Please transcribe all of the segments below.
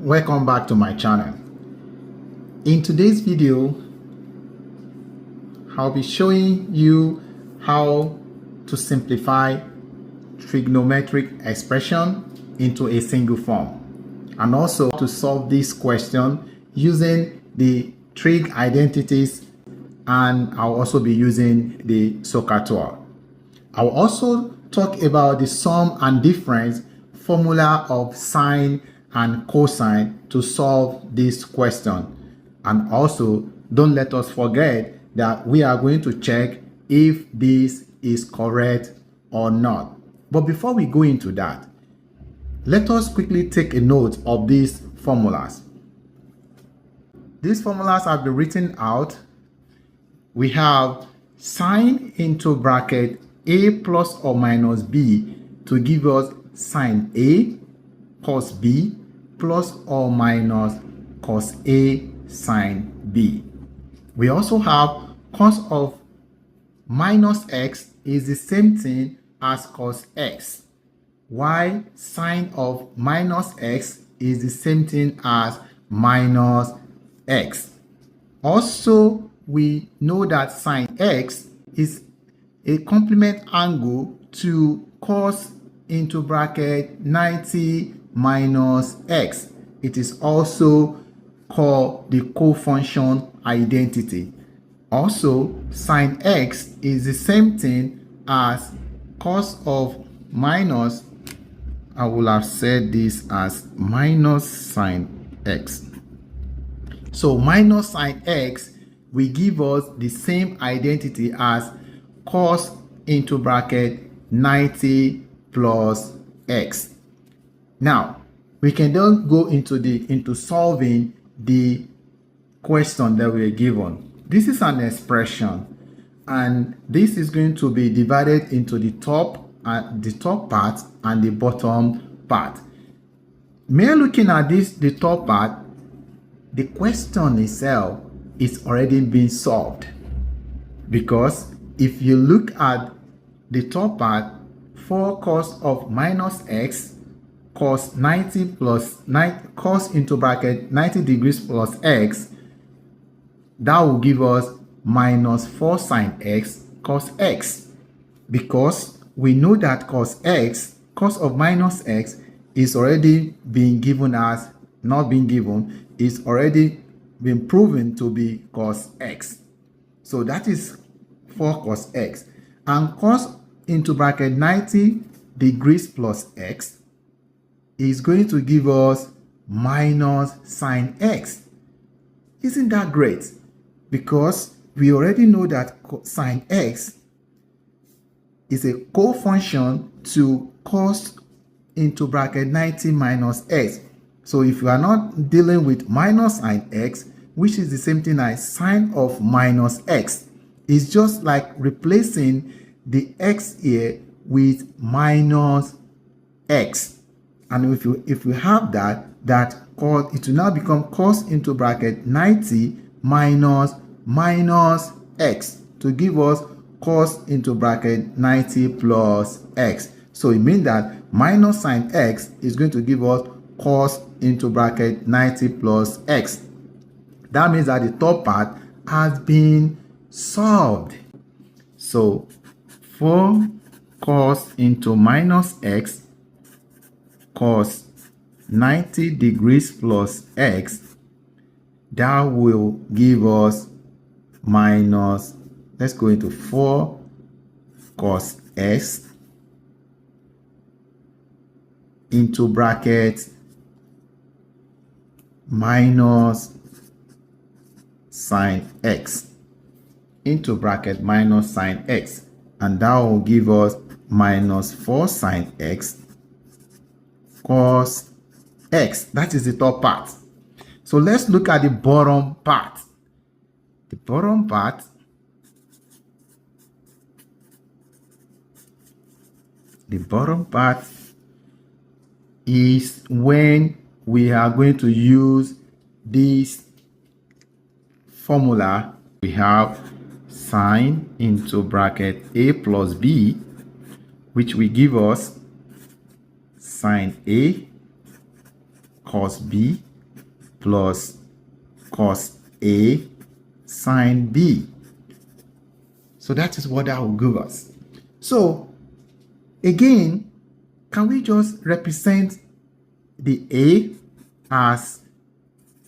welcome back to my channel. In today's video, I'll be showing you how to simplify trigonometric expression into a single form, and also to solve this question using the trig identities, and I'll also be using the SOHCAHTOA. I'll also talk about the sum and difference formula of sine and cosine to solve this question. And also, don't let us forget that we are going to check if this is correct or not. But before we go into that, let us quickly take a note of these formulas. These formulas have been written out. We have sine into bracket a plus or minus b to give us sine a cos b plus or minus cos a sine b. We also have cos of minus x is the same thing as cos x, while sine of minus x is the same thing as minus x. Also, we know that sine x is a complement angle to cos into bracket 90 minus x. It is also called the cofunction identity. Also, sine x is the same thing as cos of minus, I will have said this as minus sine x. So minus sine x will give us the same identity as cos into bracket 90 plus x. Now we can then go into solving the question that we are given. This is an expression, and this is going to be divided into the top part and the bottom part. Mere looking at this, the top part, the question itself is already being solved, because if you look at the top part, 4 cos of minus x cos 90 plus 9 cos into bracket 90 degrees plus x, that will give us minus 4 sine x cos x, because we know that cos of minus x is already being given as, not being given, is already been proven to be cos x. So that is 4 cos x, and cos into bracket 90 degrees plus x is going to give us minus sine x. Isn't that great? Because we already know that sine x is a cofunction to cos into bracket 90 minus x. So if you are not dealing with minus sine x, which is the same thing as sine of minus x, it's just like replacing the x here with minus x. And if you have that cos, it will now become cos into bracket 90 minus x to give us cos into bracket 90 plus x. So it means that minus sine x is going to give us cos into bracket 90 plus x. That means that the top part has been solved. So 4 cos into minus x cos 90 degrees plus x, that will give us minus, let's go into 4 cos x into bracket minus sine x into bracket minus sine x, and that will give us minus 4 sine x cos x. That is the top part. So let's look at the bottom part. The bottom part is when we are going to use this formula. We have sine into bracket a plus b, which will give us sine a cos b plus cos A sine B. So that is what that will give us. So again, can we just represent the A as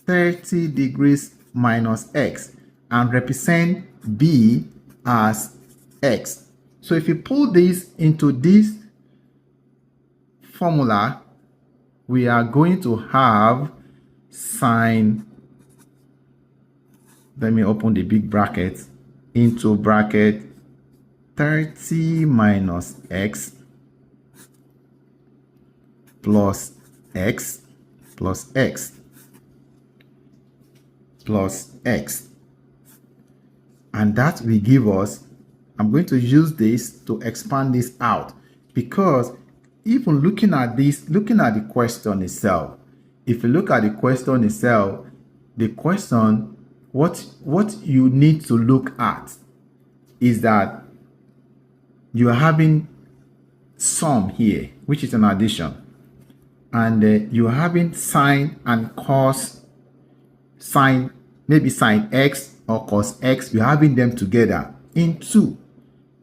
30 degrees minus x and represent B as x? So if you pull this into this formula, we are going to have sine, let me open the big bracket, into bracket 30 minus x plus x plus x plus x. And that will give us, I'm going to use this to expand this out, because even looking at this, looking at the question itself, if you look at the question itself, the question, what you need to look at is that you are having sum here, which is an addition, and you are having sine and cos, sine, maybe sine x or cos x, you're having them together in two.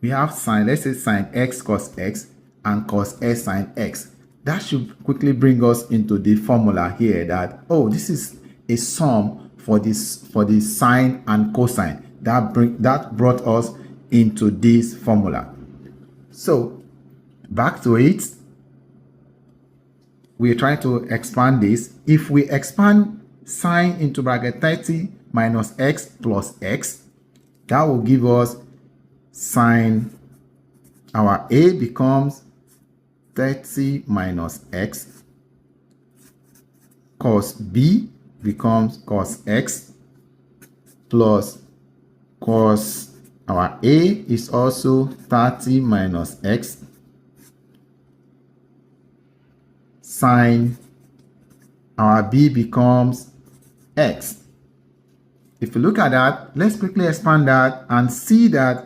We have sine, let's say sine x cos x and cos s sine x. That should quickly bring us into the formula here that, oh, this is a sum for this, for the sine and cosine. That brought us into this formula. So back to it, we are trying to expand this. If we expand sine into bracket 30 minus x plus x, that will give us sine, our A becomes 30 minus x, cos B becomes cos x, plus cos, our A is also 30 minus x, sine, our B becomes x. If you look at that, let's quickly expand that and see that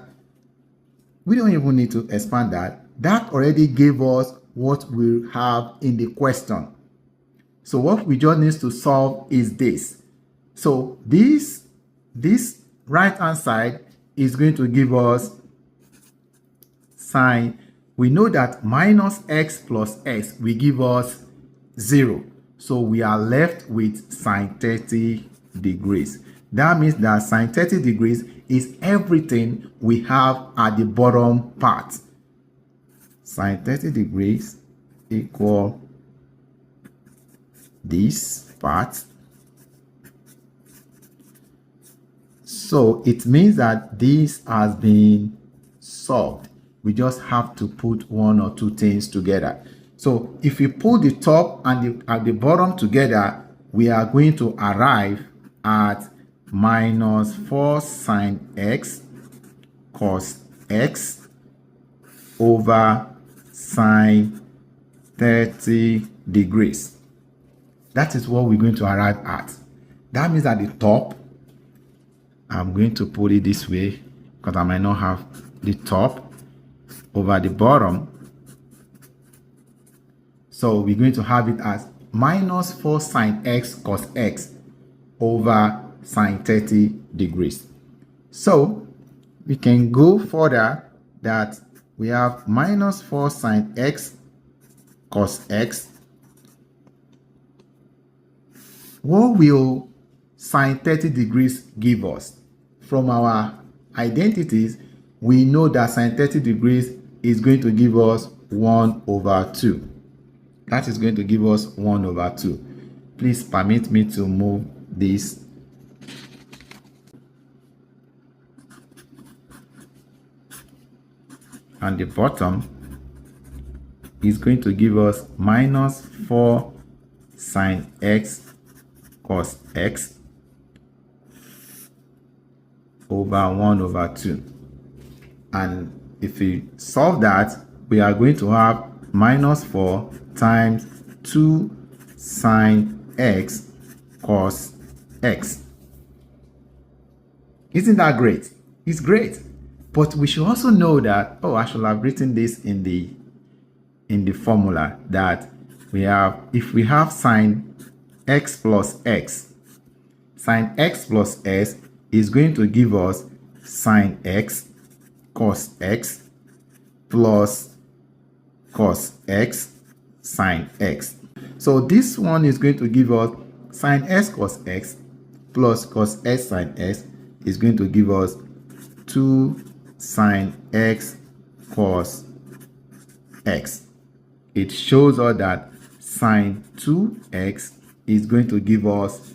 we don't even need to expand that. That already gave us what we have in the question. So what we just need to solve is this. So this right hand side is going to give us sine. We know that minus x plus x will give us 0. So we are left with sine 30 degrees. That means that sine 30 degrees is everything we have at the bottom part. Sine 30 degrees equal this part. So it means that this has been solved. We just have to put one or two things together. So if we pull the top and the bottom together, we are going to arrive at minus 4 sine x cos x over sine 30 degrees. That is what we're going to arrive at. That means at the top, I'm going to put it this way because I might not have the top, over the bottom. So we're going to have it as minus 4 sine x cos x over sine 30 degrees. So we can go further that we have minus 4 sine x cos x. What will sine 30 degrees give us? From our identities, we know that sine 30 degrees is going to give us 1 over 2. That is going to give us 1 over 2. Please permit me to move this. And the bottom is going to give us minus 4 sine x cos x over 1 over 2. And if we solve that, we are going to have minus 4 times 2 sine x cos x. Isn't that great? It's great. But we should also know that, oh, I should have written this in the formula, that we have, if we have sine x plus x, sine x plus s is going to give us sine x cos x plus cos x sine x. So this one is going to give us sine s cos x plus cos s sine s is going to give us 2 sine x cos x. It shows us that sine 2x is going to give us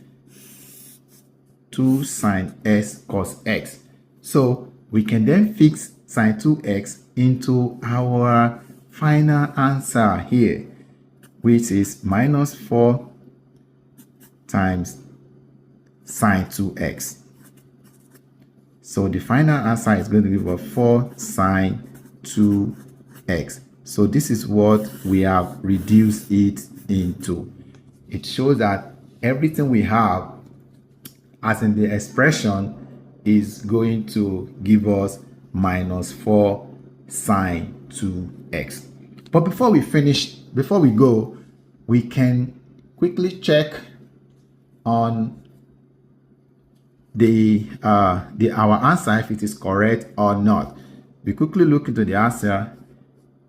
2 sine s cos x. So we can then fix sine 2x into our final answer here, which is minus 4 times sine 2x. So the final answer is going to give us 4 sine 2x. So this is what we have reduced it into. It shows that everything we have as in the expression is going to give us minus 4 sine 2x. But before we go, we can quickly check on our answer if it is correct or not. We quickly look into the answer,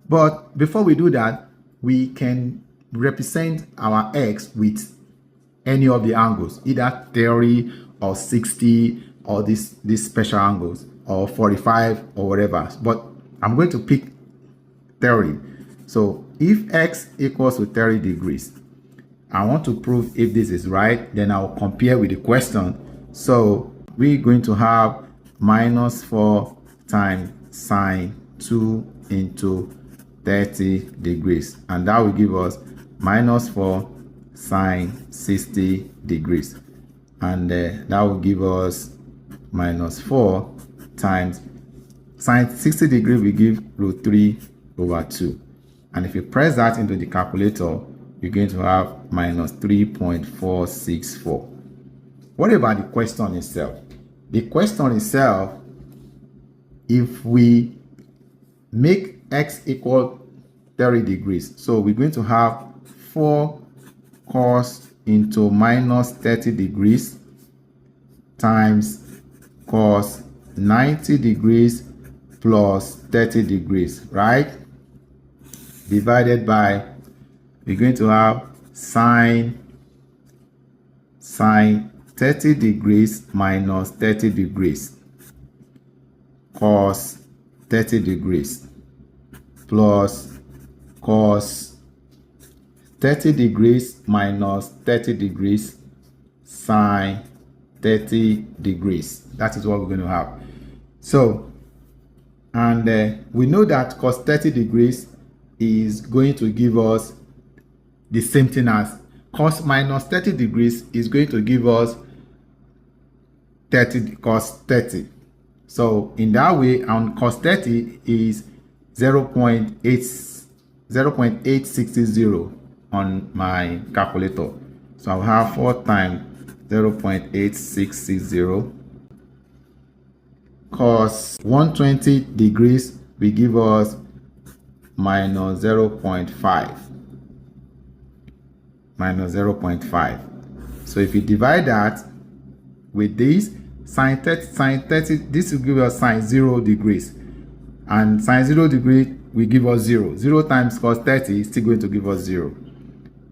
but before we do that, we can represent our x with any of the angles, either 30 or 60 or these special angles, or 45 or whatever. But I'm going to pick 30. So if x equals to 30 degrees, I want to prove if this is right, then I'll compare with the question. So we're going to have minus 4 times sine 2 into 30 degrees, and that will give us minus 4 sine 60 degrees, and that will give us minus 4 times sine 60 degrees will give root 3 over 2, and if you press that into the calculator, you're going to have minus 3.464. What about the question itself? The question itself, if we make x equal 30 degrees, so we're going to have 4 cos into minus 30 degrees times cos 90 degrees plus 30 degrees, right? Divided by, we're going to have sine 30 degrees minus 30 degrees cos 30 degrees plus cos 30 degrees minus 30 degrees sine 30 degrees. That is what we're going to have. So, and we know that cos 30 degrees is going to give us the same thing as cos minus 30 degrees is going to give us 30 cos 30. So in that way, cos 30 is 0.8660 on my calculator. So I'll have 4 times 0.8660 cos 120 degrees will give us minus 0.5. Minus 0.5. So if you divide that with this, sine 30, this will give us sine 0 degrees. And sine 0 degree will give us 0. 0 times cos 30 is still going to give us 0.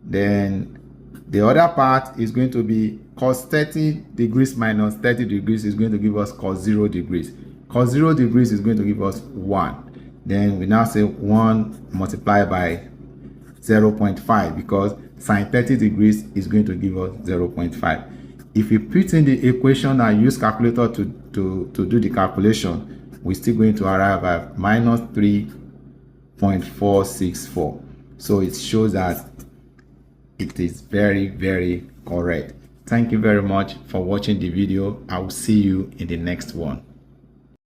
Then the other part is going to be cos 30 degrees minus 30 degrees is going to give us cos 0 degrees. Cos 0 degrees is going to give us 1. Then we now say 1 multiplied by 0.5 because sine 30 degrees is going to give us 0.5. If you put in the equation and use calculator to do the calculation, we're still going to arrive at minus 3.464. So it shows that it is very, very correct. Thank you very much for watching the video. I will see you in the next one.